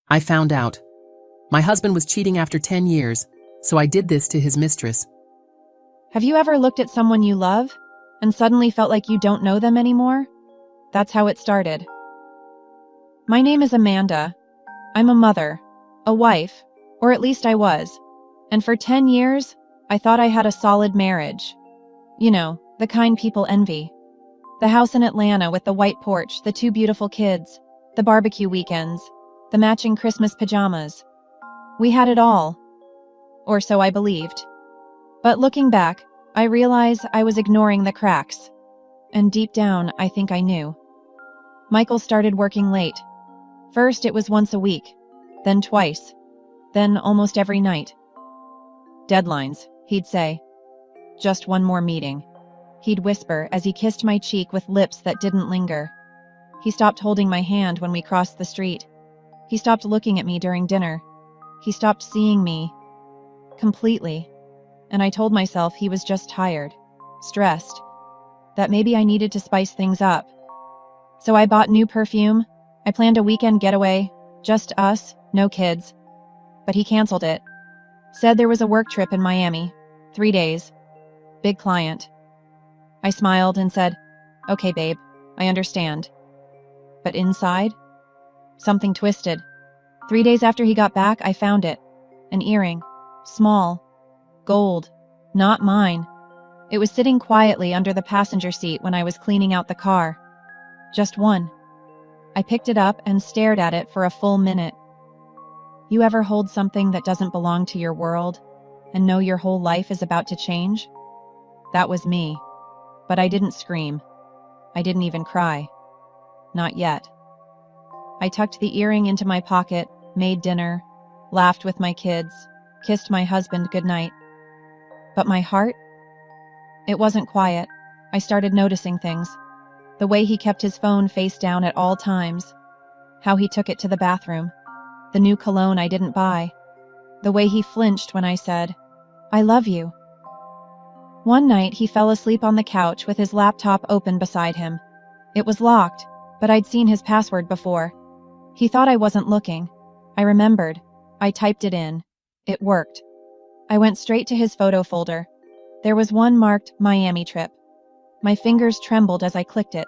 I found out. My husband was cheating after 10 years, so I did this to his mistress. Have you ever looked at someone you love and suddenly felt like you don't know them anymore? That's how it started. My name is Amanda. I'm a mother, a wife, or at least I was. And for 10 years, I thought I had a solid marriage. You know, the kind people envy. The house in Atlanta with the white porch, the 2 beautiful kids, the barbecue weekends, the matching Christmas pajamas. We had it all. Or so I believed. But looking back, I realize I was ignoring the cracks. And deep down, I think I knew. Michael started working late. First, it was once a week, then twice, then almost every night. Deadlines, he'd say. Just one more meeting. He'd whisper as he kissed my cheek with lips that didn't linger. He stopped holding my hand when we crossed the street. He stopped looking at me during dinner. He stopped seeing me. Completely. And I told myself he was just tired, stressed, that maybe I needed to spice things up. So I bought new perfume. I planned a weekend getaway, just us, no kids. But he canceled it. Said there was a work trip in Miami, 3 days. Big client. I smiled and said, "Okay, babe, I understand." But inside, something twisted. 3 days after he got back, I found it. An earring. Small. Gold. Not mine. It was sitting quietly under the passenger seat when I was cleaning out the car. Just one. I picked it up and stared at it for a full minute. You ever hold something that doesn't belong to your world and know your whole life is about to change? That was me. But I didn't scream. I didn't even cry. Not yet. I tucked the earring into my pocket, made dinner, laughed with my kids, kissed my husband goodnight. But my heart? It wasn't quiet. I started noticing things. The way he kept his phone face down at all times. How he took it to the bathroom. The new cologne I didn't buy. The way he flinched when I said, "I love you." One night he fell asleep on the couch with his laptop open beside him. It was locked, but I'd seen his password before. He thought I wasn't looking. I remembered. I typed it in. It worked. I went straight to his photo folder. There was one marked Miami trip. My fingers trembled as I clicked it.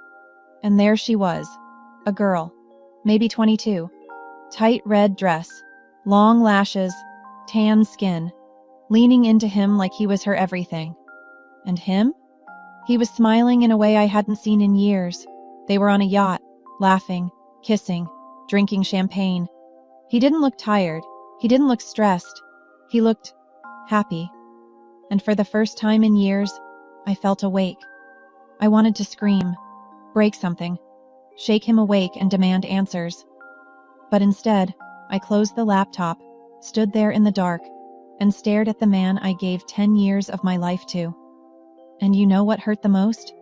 And there she was. A girl. Maybe 22. Tight red dress. Long lashes. Tan skin. Leaning into him like he was her everything. And him? He was smiling in a way I hadn't seen in years. They were on a yacht, laughing, kissing, drinking champagne. He didn't look tired. He didn't look stressed. He looked happy. And for the first time in years, I felt awake. I wanted to scream, break something, shake him awake and demand answers. But instead, I closed the laptop, stood there in the dark, and stared at the man I gave 10 years of my life to. And you know what hurt the most?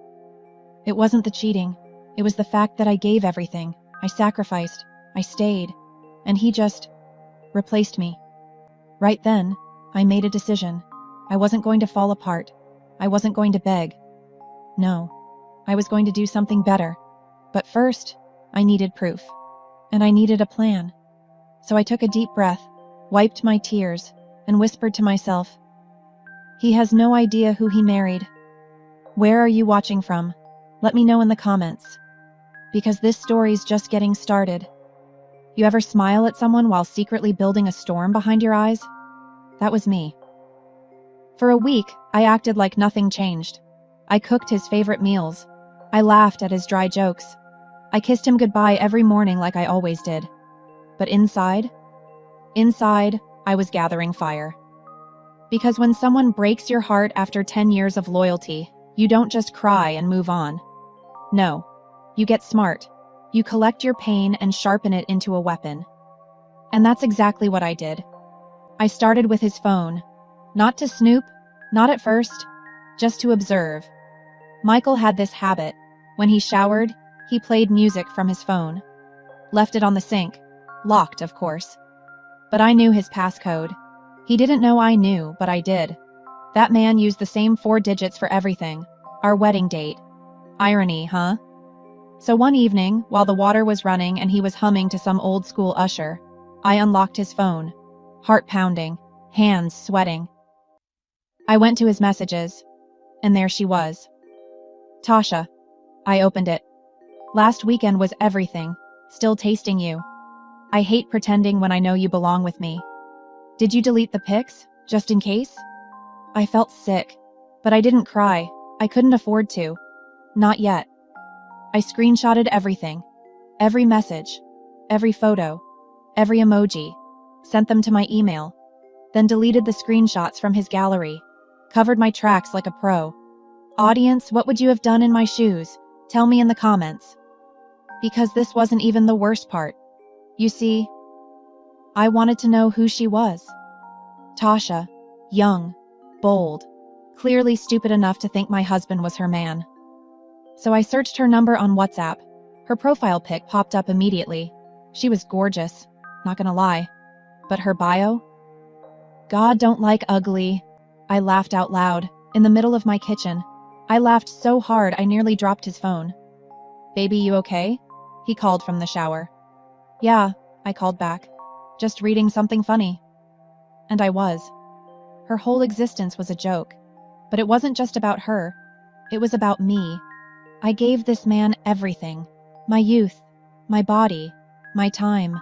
It wasn't the cheating. It was the fact that I gave everything. I sacrificed. I stayed. And he just replaced me. Right then, I made a decision. I wasn't going to fall apart. I wasn't going to beg. No, I was going to do something better. But first, I needed proof. And I needed a plan. So I took a deep breath, wiped my tears, and whispered to myself, "He has no idea who he married. Where are you watching from? Let me know in the comments. Because this story's just getting started." You ever smile at someone while secretly building a storm behind your eyes? That was me. For a week, I acted like nothing changed. I cooked his favorite meals. I laughed at his dry jokes. I kissed him goodbye every morning like I always did. But inside, I was gathering fire. Because when someone breaks your heart after 10 years of loyalty, you don't just cry and move on. No, you get smart. You collect your pain and sharpen it into a weapon. And that's exactly what I did. I started with his phone. Not to snoop, not at first, just to observe. Michael had this habit. When he showered, he played music from his phone. Left it on the sink. Locked, of course. But I knew his passcode. He didn't know I knew, but I did. That man used the same 4 digits for everything. Our wedding date. Irony, huh? So one evening, while the water was running and he was humming to some old-school Usher, I unlocked his phone, heart pounding, hands sweating. I went to his messages, and there she was. Tasha. I opened it. Last weekend was everything, still tasting you. I hate pretending when I know you belong with me. Did you delete the pics, just in case? I felt sick, but I didn't cry. I couldn't afford to. Not yet. I screenshotted everything. Every message, every photo, every emoji, sent them to my email, then deleted the screenshots from his gallery, covered my tracks like a pro. Audience, what would you have done in my shoes? Tell me in the comments. Because this wasn't even the worst part. You see, I wanted to know who she was. Tasha, young, bold, clearly stupid enough to think my husband was her man. So I searched her number on WhatsApp. Her profile pic popped up immediately. She was gorgeous, not gonna lie. But her bio? God don't like ugly. I laughed out loud, in the middle of my kitchen. I laughed so hard I nearly dropped his phone. Baby, you okay? He called from the shower. Yeah, I called back. Just reading something funny. And I was. Her whole existence was a joke. But it wasn't just about her. It was about me. I gave this man everything. My youth, my body, my time,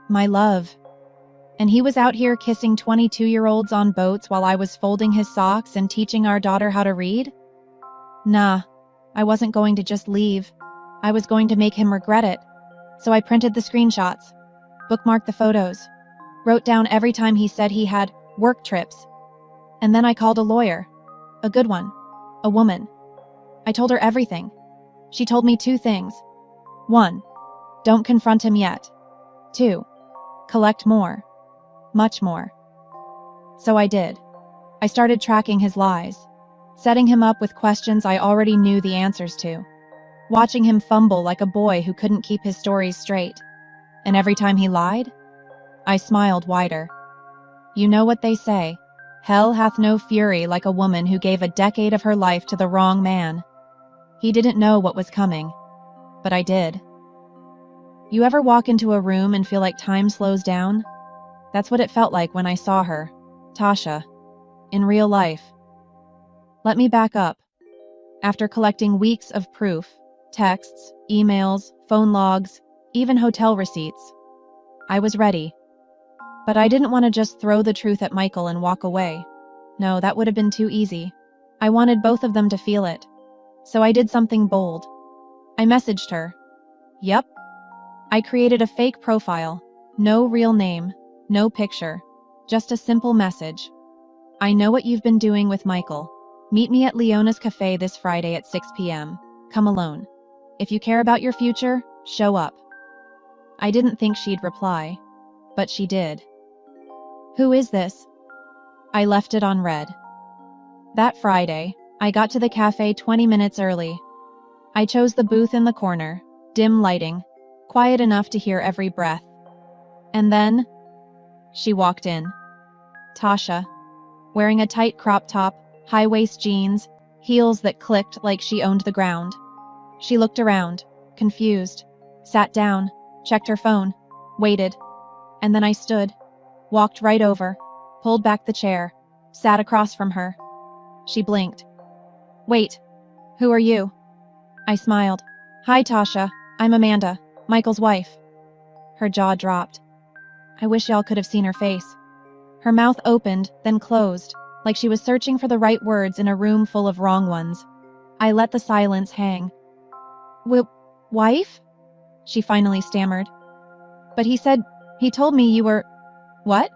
my love. And he was out here kissing 22-year-olds on boats while I was folding his socks and teaching our daughter how to read? Nah, I wasn't going to just leave. I was going to make him regret it. So I printed the screenshots, bookmarked the photos, wrote down every time he said he had work trips. And then I called a lawyer. A good one. A woman. I told her everything. She told me 2 things. 1. Don't confront him yet. 2. Collect more. Much more. So I did. I started tracking his lies, setting him up with questions I already knew the answers to, watching him fumble like a boy who couldn't keep his stories straight. And every time he lied, I smiled wider. You know what they say, hell hath no fury like a woman who gave a decade of her life to the wrong man. He didn't know what was coming, but I did. You ever walk into a room and feel like time slows down? That's what it felt like when I saw her, Tasha, in real life. Let me back up. After collecting weeks of proof, texts, emails, phone logs, even hotel receipts, I was ready. But I didn't want to just throw the truth at Michael and walk away. No, that would have been too easy. I wanted both of them to feel it. So I did something bold. I messaged her. Yep. I created a fake profile. No real name. No picture. Just a simple message. I know what you've been doing with Michael. Meet me at Leona's Cafe this Friday at 6 p.m. Come alone. If you care about your future, show up. I didn't think she'd reply, but she did. Who is this? I left it on read. That Friday, I got to the cafe 20 minutes early. I chose the booth in the corner, dim lighting, quiet enough to hear every breath. And then, she walked in. Tasha, wearing a tight crop top, high-waist jeans, heels that clicked like she owned the ground. She looked around, confused, sat down, checked her phone, waited. And then I stood, walked right over, pulled back the chair, sat across from her. She blinked. Wait, who are you? I smiled. Hi, Tasha. I'm Amanda, Michael's wife. Her jaw dropped. I wish y'all could have seen her face. Her mouth opened, then closed, like she was searching for the right words in a room full of wrong ones. I let the silence hang. Wife? She finally stammered. But he told me you were... What?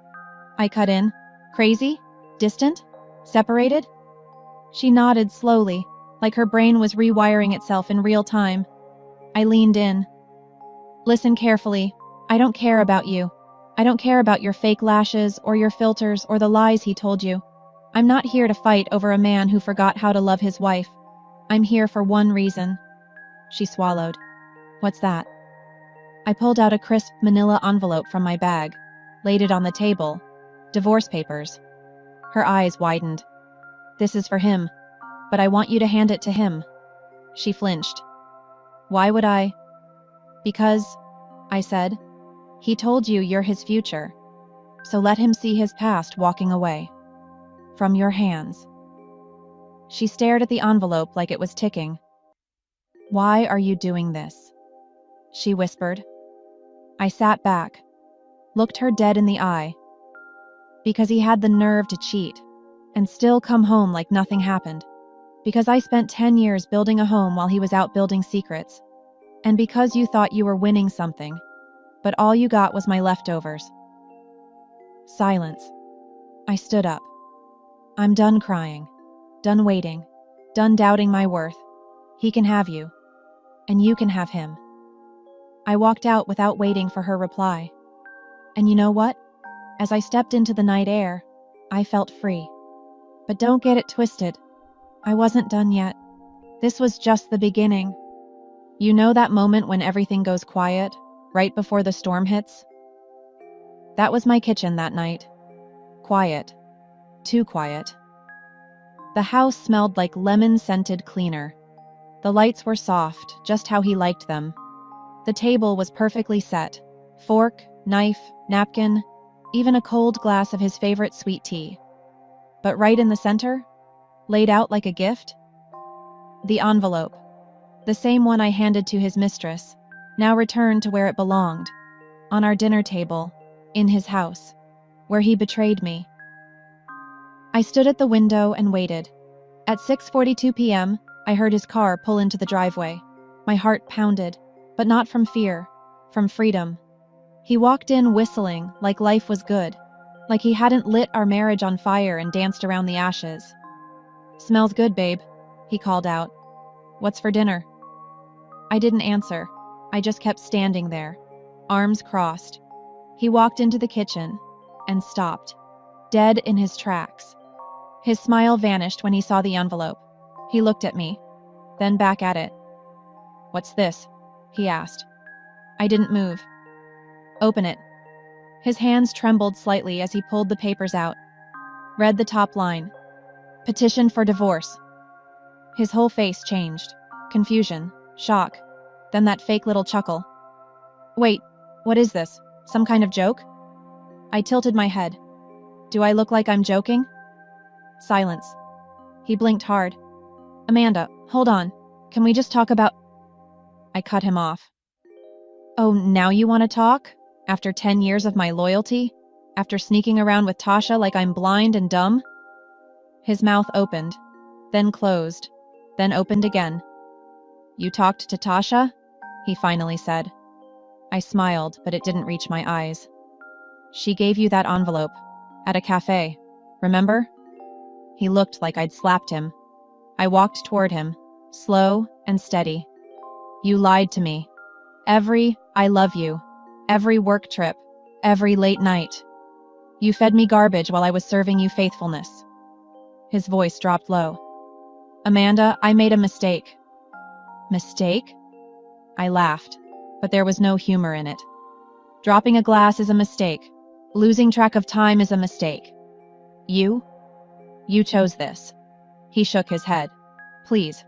I cut in. Crazy? Distant? Separated? She nodded slowly, like her brain was rewiring itself in real time. I leaned in. Listen carefully. I don't care about you. I don't care about your fake lashes or your filters or the lies he told you. I'm not here to fight over a man who forgot how to love his wife. I'm here for one reason. She swallowed. What's that? I pulled out a crisp manila envelope from my bag, laid it on the table. Divorce papers. Her eyes widened. This is for him, but I want you to hand it to him. She flinched. Why would I? Because, I said, He told you you're his future, so let him see his past walking away. From your hands. She stared at the envelope like it was ticking. Why are you doing this? She whispered. I sat back, looked her dead in the eye. Because he had the nerve to cheat, and still come home like nothing happened. Because I spent 10 years building a home while he was out building secrets. And because you thought you were winning something, but all you got was my leftovers. Silence. I stood up. I'm done crying, done waiting, done doubting my worth. He can have you, and you can have him. I walked out without waiting for her reply. And you know what? As I stepped into the night air, I felt free. But don't get it twisted. I wasn't done yet. This was just the beginning. You know that moment when everything goes quiet, right before the storm hits? That was my kitchen that night. Quiet. Too quiet. The house smelled like lemon-scented cleaner. The lights were soft, just how he liked them. The table was perfectly set. Fork, knife, napkin, even a cold glass of his favorite sweet tea. But right in the center, laid out like a gift, the envelope. The same one I handed to his mistress, now returned to where it belonged, on our dinner table, in his house, where he betrayed me. I stood at the window and waited. At 6:42 p.m., I heard his car pull into the driveway. My heart pounded, but not from fear, from freedom. He walked in whistling like life was good, like he hadn't lit our marriage on fire and danced around the ashes. Smells good, babe, he called out. What's for dinner? I didn't answer. I just kept standing there, arms crossed. He walked into the kitchen and stopped, dead in his tracks. His smile vanished when he saw the envelope. He looked at me, then back at it. What's this? He asked. I didn't move. Open it. His hands trembled slightly as he pulled the papers out. Read the top line. Petition for divorce. His whole face changed. Confusion, shock, then that fake little chuckle. Wait, what is this? Some kind of joke? I tilted my head. Do I look like I'm joking? Silence. He blinked hard. Amanda, hold on. Can we just talk about... I cut him off. Oh, now you want to talk? After 10 years of my loyalty? After sneaking around with Tasha like I'm blind and dumb? His mouth opened, then closed, then opened again. You talked to Tasha? He finally said. I smiled, but it didn't reach my eyes. She gave you that envelope. At a cafe. Remember? He looked like I'd slapped him. I walked toward him, slow and steady. You lied to me. Every I love you. Every work trip. Every late night. You fed me garbage while I was serving you faithfulness. His voice dropped low. Amanda, I made a mistake. Mistake? I laughed, but there was no humor in it. Dropping a glass is a mistake. Losing track of time is a mistake. You chose this. He shook his head. Please,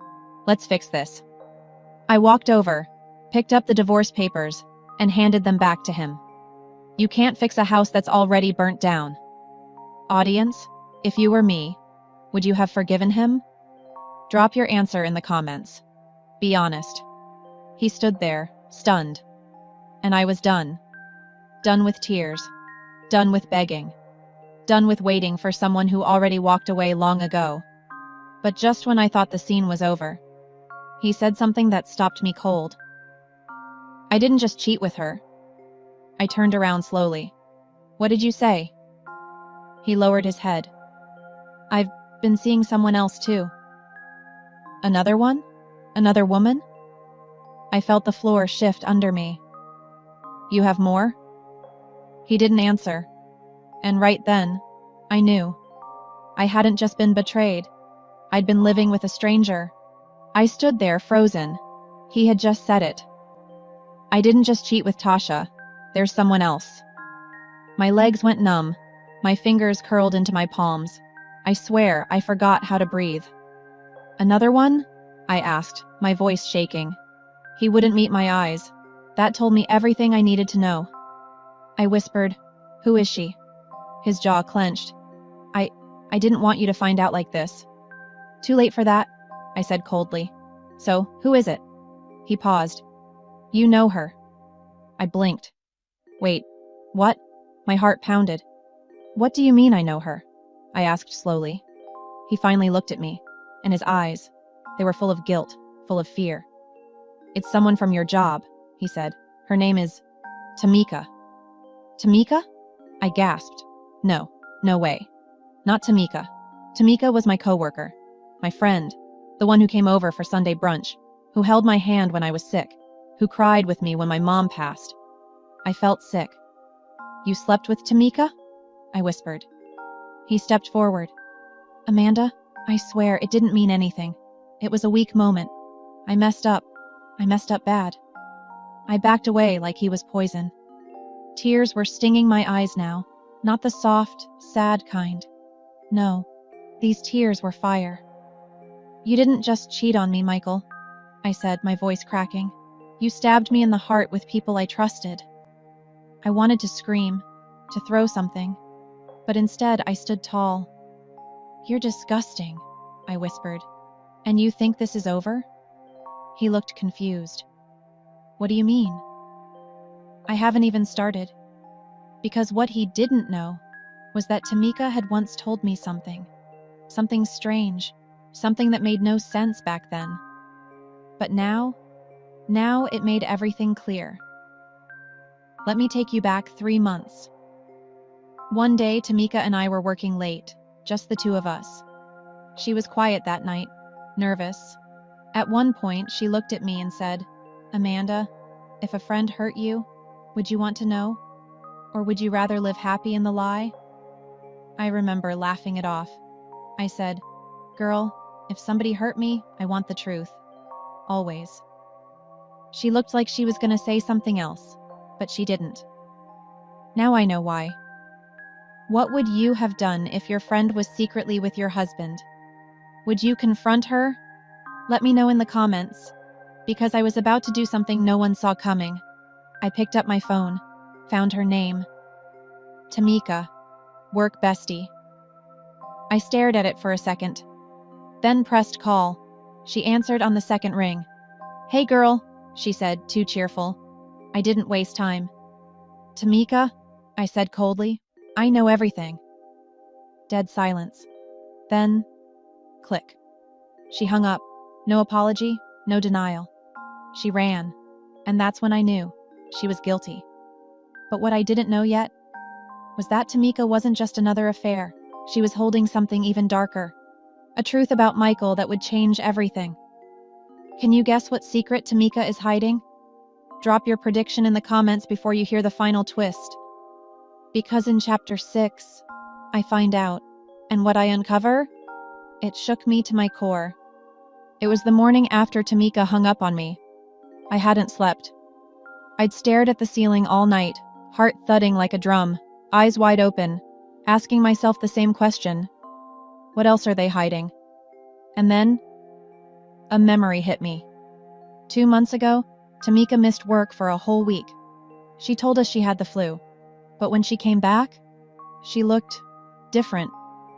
let's fix this. I walked over, picked up the divorce papers, and handed them back to him. You can't fix a house that's already burnt down. Audience, if you were me, would you have forgiven him? Drop your answer in the comments. Be honest. He stood there, stunned. And I was done. Done with tears. Done with begging. Done with waiting for someone who already walked away long ago. But just when I thought the scene was over, he said something that stopped me cold. I didn't just cheat with her. I turned around slowly. What did you say? He lowered his head. I've been seeing someone else too. Another one? Another woman? I felt the floor shift under me. You have more? He didn't answer. And right then, I knew. I hadn't just been betrayed. I'd been living with a stranger. I stood there frozen. He had just said it. I didn't just cheat with Tasha. There's someone else. My legs went numb. My fingers curled into my palms. I swear I forgot how to breathe. Another one? I asked, my voice shaking. He wouldn't meet my eyes. That told me everything I needed to know. I whispered, "Who is she?" His jaw clenched. I didn't want you to find out like this." "Too late for that," I said coldly. "So, who is it?" He paused. "You know her." I blinked. "Wait, what?" My heart pounded. "What do you mean I know her?" I asked slowly. He finally looked at me, and his eyes, they were full of guilt, full of fear. "It's someone from your job," he said. "Her name is Tamika." "Tamika?" I gasped. No way. Not Tamika. Tamika was my coworker, my friend, the one who came over for Sunday brunch, who held my hand when I was sick, who cried with me when my mom passed. I felt sick. "You slept with Tamika?" I whispered. He stepped forward. "Amanda, I swear it didn't mean anything. It was a weak moment. I messed up. I messed up bad." I backed away like he was poison. Tears were stinging my eyes now, not the soft, sad kind. No, these tears were fire. "You didn't just cheat on me, Michael," I said, my voice cracking. "You stabbed me in the heart with people I trusted." I wanted to scream, to throw something, but instead I stood tall. "You're disgusting," I whispered. "And you think this is over?" He looked confused. "What do you mean?" I haven't even started. Because what he didn't know was that Tamika had once told me something strange, something that made no sense back then. But now it made everything clear. Let me take you back 3 months. One day, Tamika and I were working late, just the two of us. She was quiet that night, nervous. At one point, she looked at me and said, "Amanda, if a friend hurt you, would you want to know? Or would you rather live happy in the lie?" I remember laughing it off. I said, "Girl, if somebody hurt me, I want the truth. Always." She looked like she was going to say something else, but she didn't. Now I know why. What would you have done if your friend was secretly with your husband? Would you confront her? Let me know in the comments, because I was about to do something no one saw coming. I picked up my phone, found her name. Tamika, work bestie. I stared at it for a second, then pressed call. She answered on the second ring. "Hey girl," she said, too cheerful. I didn't waste time. "Tamika," I said coldly, "I know everything." Dead silence. Then, click. She hung up. No apology, no denial. She ran, and that's when I knew she was guilty. But what I didn't know yet was that Tamika wasn't just another affair. She was holding something even darker. A truth about Michael that would change everything. Can you guess what secret Tamika is hiding? Drop your prediction in the comments before you hear the final twist. Because in Chapter 6, I find out. And what I uncover? It shook me to my core. It was the morning after Tamika hung up on me. I hadn't slept. I'd stared at the ceiling all night, heart thudding like a drum, eyes wide open, asking myself the same question. What else are they hiding? And then, a memory hit me. 2 months ago, Tamika missed work for a whole week. She told us she had the flu, but when she came back, she looked different,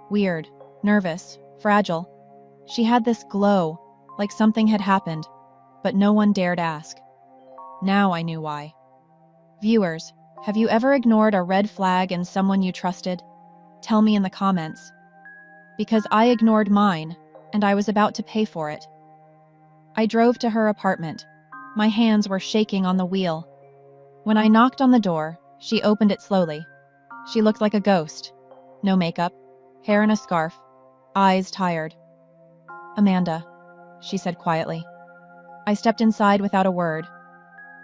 weird, nervous, fragile. She had this glow, like something had happened, but no one dared ask. Now I knew why. Viewers, have you ever ignored a red flag in someone you trusted? Tell me in the comments. Because I ignored mine, and I was about to pay for it. I drove to her apartment. My hands were shaking on the wheel. When I knocked on the door, she opened it slowly. She looked like a ghost. No makeup, hair in a scarf, eyes tired. "Amanda," she said quietly. I stepped inside without a word.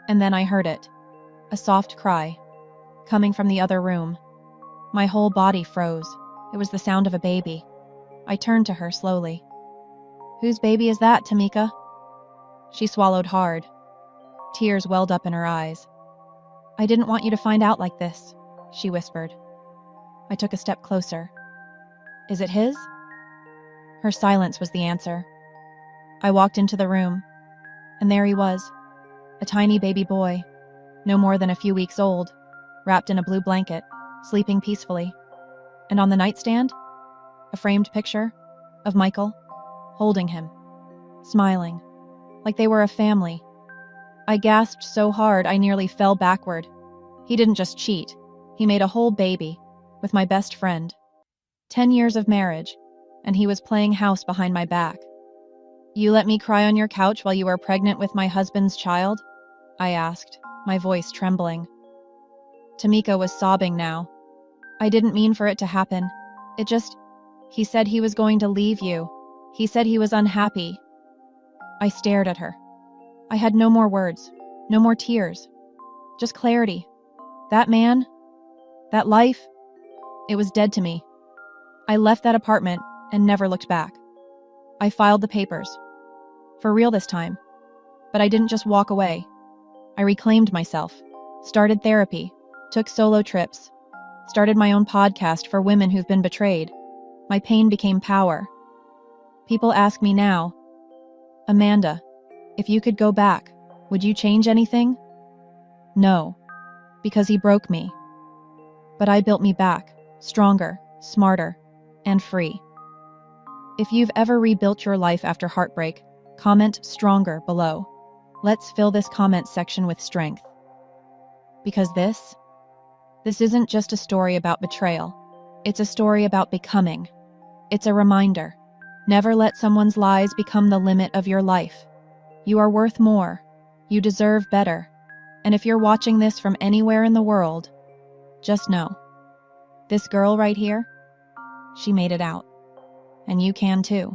And then I heard it. A soft cry, coming from the other room. My whole body froze. It was the sound of a baby. I turned to her slowly. "Whose baby is that, Tamika?" She swallowed hard. Tears welled up in her eyes. "I didn't want you to find out like this," she whispered. I took a step closer. "Is it his?" Her silence was the answer. I walked into the room, and there he was, a tiny baby boy, no more than a few weeks old. wrapped in a blue blanket, sleeping peacefully. And on the nightstand, a framed picture of Michael, holding him, smiling, like they were a family. I gasped so hard I nearly fell backward. He didn't just cheat, he made a whole baby, with my best friend. 10 years of marriage, and he was playing house behind my back. You let me cry on your couch while you were pregnant with my husband's child? I asked, my voice trembling. Tamika was sobbing now. I didn't mean for it to happen. He said he was going to leave you. He said he was unhappy. I stared at her. I had no more words, no more tears, just clarity. That man, that life, it was dead to me. I left that apartment and never looked back. I filed the papers. For real this time. But I didn't just walk away. I reclaimed myself, started therapy, took solo trips, started my own podcast for women who've been betrayed. My pain became power. People ask me now, Amanda, if you could go back, would you change anything? No, because he broke me. But I built me back, stronger, smarter, and free. If you've ever rebuilt your life after heartbreak, comment stronger below. Let's fill this comment section with strength. Because this isn't just a story about betrayal. It's a story about becoming. It's a reminder. Never let someone's lies become the limit of your life. You are worth more. You deserve better. And if you're watching this from anywhere in the world, just know, this girl right here, she made it out. And you can too.